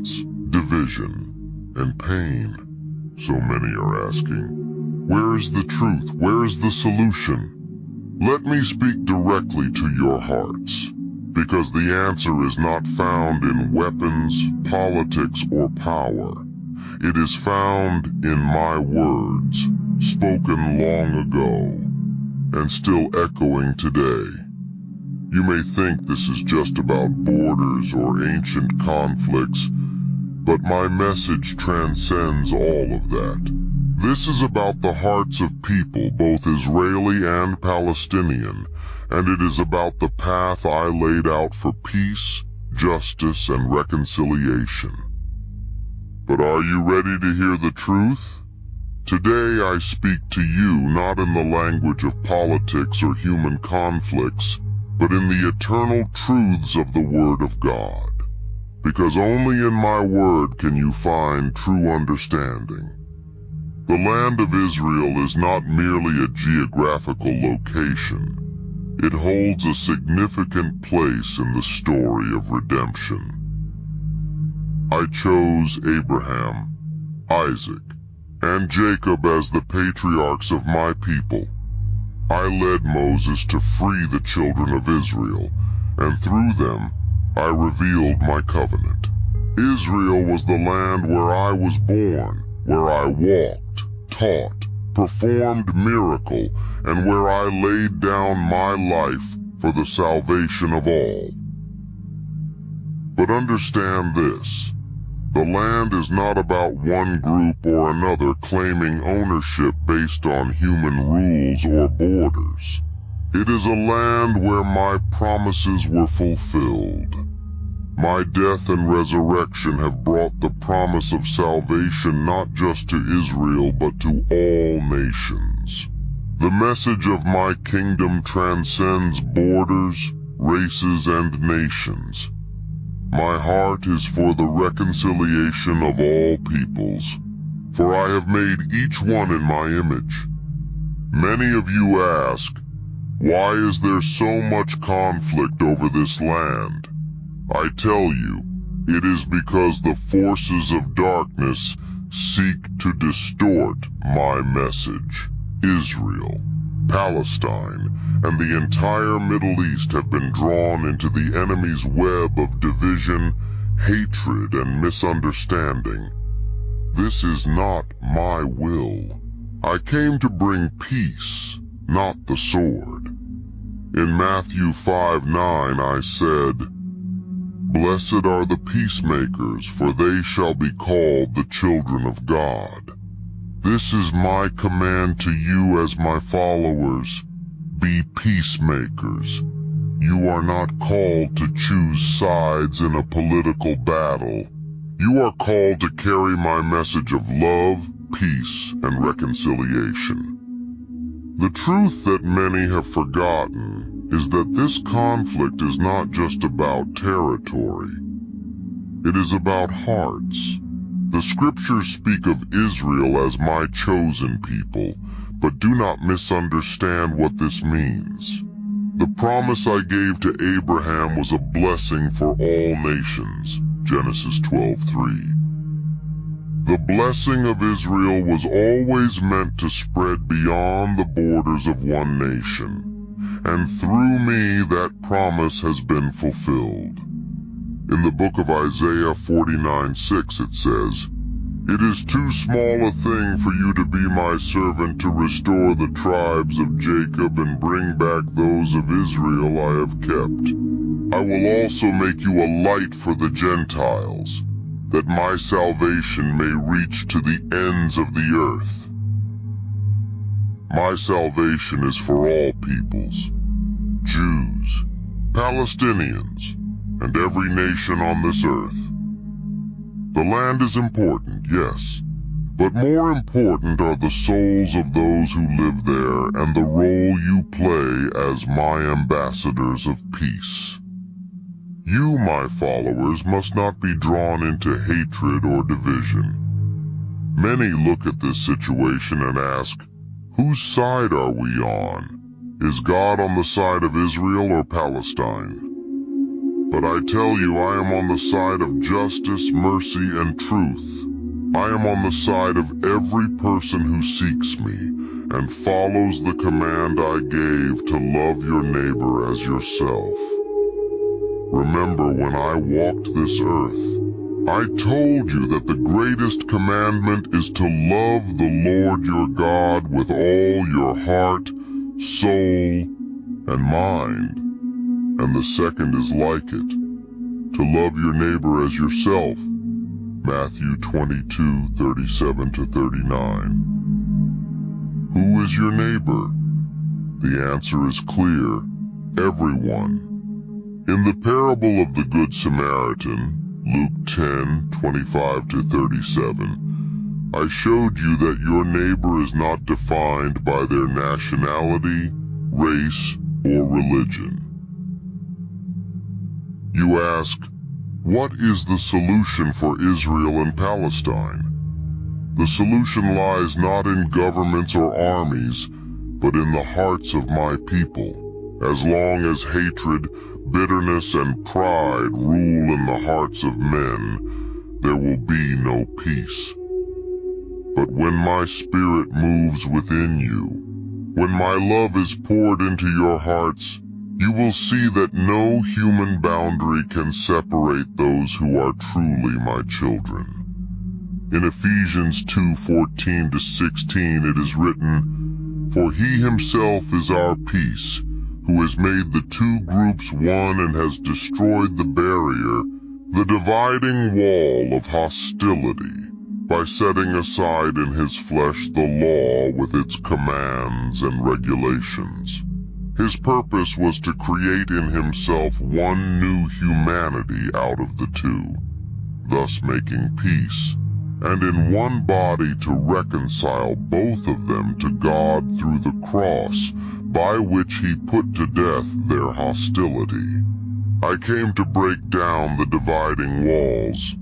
division, and pain. So many are asking, where is the truth? Where is the solution? Let me speak directly to your hearts, because the answer is not found in weapons, politics, or power. It is found in my words, spoken long ago, and still echoing today. You may think this is just about borders or ancient conflicts, but my message transcends all of that. This is about the hearts of people, both Israeli and Palestinian, and it is about the path I laid out for peace, justice, and reconciliation. But are you ready to hear the truth? Today I speak to you not in the language of politics or human conflicts, but in the eternal truths of the Word of God. Because only in my Word can you find true understanding. The land of Israel is not merely a geographical location. It holds a significant place in the story of redemption. I chose Abraham, Isaac, and Jacob as the patriarchs of my people. I led Moses to free the children of Israel, and through them I revealed my covenant. Israel was the land where I was born, where I walked, taught, performed miracle, and where I laid down my life for the salvation of all. But understand this. The land is not about one group or another claiming ownership based on human rules or borders. It is a land where my promises were fulfilled. My death and resurrection have brought the promise of salvation not just to Israel but to all nations. The message of my kingdom transcends borders, races, and nations. My heart is for the reconciliation of all peoples, for I have made each one in my image. Many of you ask, why is there so much conflict over this land? I tell you, it is because the forces of darkness seek to distort my message. Israel, Palestine, and the entire Middle East have been drawn into the enemy's web of division, hatred, and misunderstanding. This is not my will. I came to bring peace, not the sword. In Matthew 5:9 I said, "Blessed are the peacemakers, for they shall be called the children of God." This is my command to you as my followers. Be peacemakers. You are not called to choose sides in a political battle. You are called to carry my message of love, peace, and reconciliation. The truth that many have forgotten is that this conflict is not just about territory. It is about hearts. The scriptures speak of Israel as my chosen people, but do not misunderstand what this means. The promise I gave to Abraham was a blessing for all nations, Genesis 12:3. The blessing of Israel was always meant to spread beyond the borders of one nation, and through me that promise has been fulfilled. In the book of Isaiah 49:6 it says, "It is too small a thing for you to be my servant to restore the tribes of Jacob and bring back those of Israel I have kept. I will also make you a light for the Gentiles, that my salvation may reach to the ends of the earth." My salvation is for all peoples, Jews, Palestinians, and every nation on this earth. The land is important, yes, but more important are the souls of those who live there and the role you play as my ambassadors of peace. You, my followers, must not be drawn into hatred or division. Many look at this situation and ask, whose side are we on? Is God on the side of Israel or Palestine? But I tell you, I am on the side of justice, mercy, and truth. I am on the side of every person who seeks me and follows the command I gave to love your neighbor as yourself. Remember when I walked this earth, I told you that the greatest commandment is to love the Lord your God with all your heart, soul, and mind. And the second is like it, to love your neighbor as yourself. Matthew 22:37-39. Who is your neighbor? The answer is clear: everyone. In the parable of the Good Samaritan, Luke 10:25-37, I showed you that your neighbor is not defined by their nationality, race, or religion. You ask, what is the solution for Israel and Palestine? The solution lies not in governments or armies, but in the hearts of my people. As long as hatred, bitterness, and pride rule in the hearts of men, there will be no peace. But when my spirit moves within you, when my love is poured into your hearts, you will see that no human boundary can separate those who are truly my children. In Ephesians 2:14-16 it is written, For he himself is our peace, who has made the two groups one and has destroyed the barrier, the dividing wall of hostility, by setting aside in his flesh the law with its commands and regulations. His purpose was to create in himself one new humanity out of the two, thus making peace, and in one body to reconcile both of them to God through the cross, by which he put to death their hostility. I came to break down the dividing walls.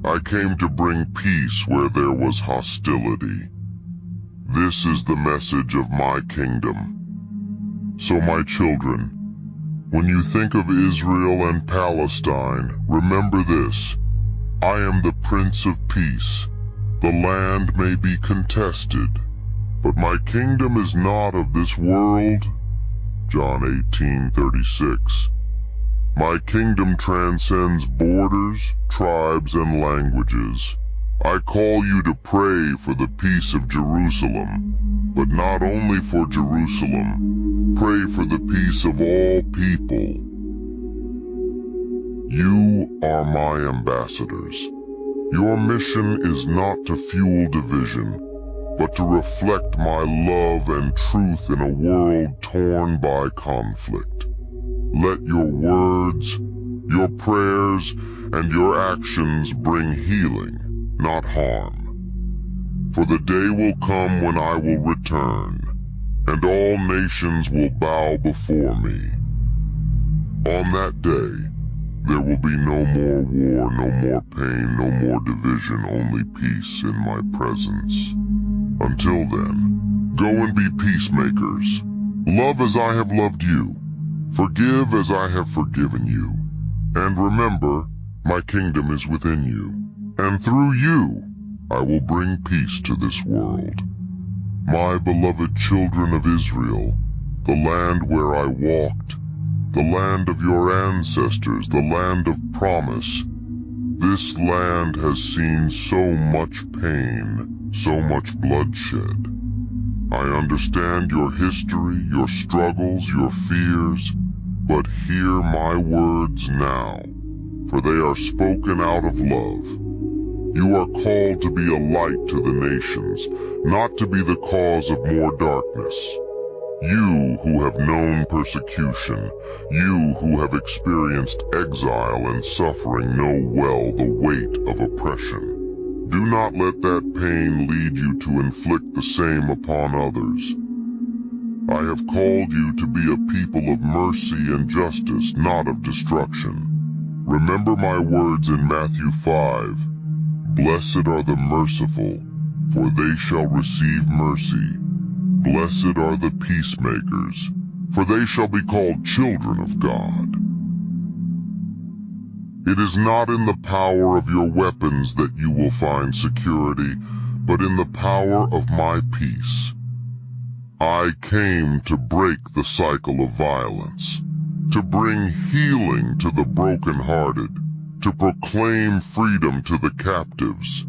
I came to bring peace where there was hostility. This is the message of my kingdom. So my children, when you think of Israel and Palestine, remember this: I am the Prince of Peace. The land may be contested, but my kingdom is not of this world. John 18:36. My kingdom transcends borders, tribes, and languages. I call you to pray for the peace of Jerusalem, but not only for Jerusalem. Pray for the peace of all people. You are my ambassadors. Your mission is not to fuel division, but to reflect my love and truth in a world torn by conflict. Let your words, your prayers, and your actions bring healing, not harm. For the day will come when I will return, and all nations will bow before me. On that day, there will be no more war, no more pain, no more division, only peace in my presence. Until then, go and be peacemakers. Love as I have loved you. Forgive as I have forgiven you. And remember, my kingdom is within you. And through you, I will bring peace to this world. My beloved children of Israel, the land where I walked, the land of your ancestors, the land of promise. This land has seen so much pain, so much bloodshed. I understand your history, your struggles, your fears, but hear my words now, for they are spoken out of love. You are called to be a light to the nations, not to be the cause of more darkness. You who have known persecution, you who have experienced exile and suffering know well the weight of oppression. Do not let that pain lead you to inflict the same upon others. I have called you to be a people of mercy and justice, not of destruction. Remember my words in Matthew 5. Blessed are the merciful, for they shall receive mercy. Blessed are the peacemakers, for they shall be called children of God. It is not in the power of your weapons that you will find security, but in the power of my peace. I came to break the cycle of violence, to bring healing to the brokenhearted, to proclaim freedom to the captives.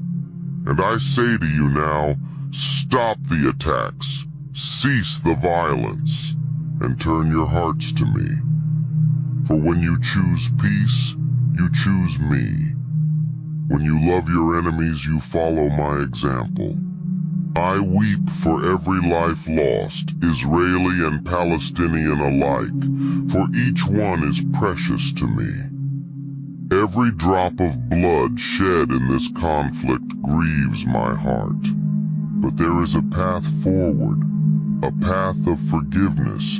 And I say to you now, stop the attacks, cease the violence, and turn your hearts to me. For when you choose peace, you choose me. When you love your enemies, you follow my example. I weep for every life lost, Israeli and Palestinian alike, for each one is precious to me. Every drop of blood shed in this conflict grieves my heart. But there is a path forward, a path of forgiveness,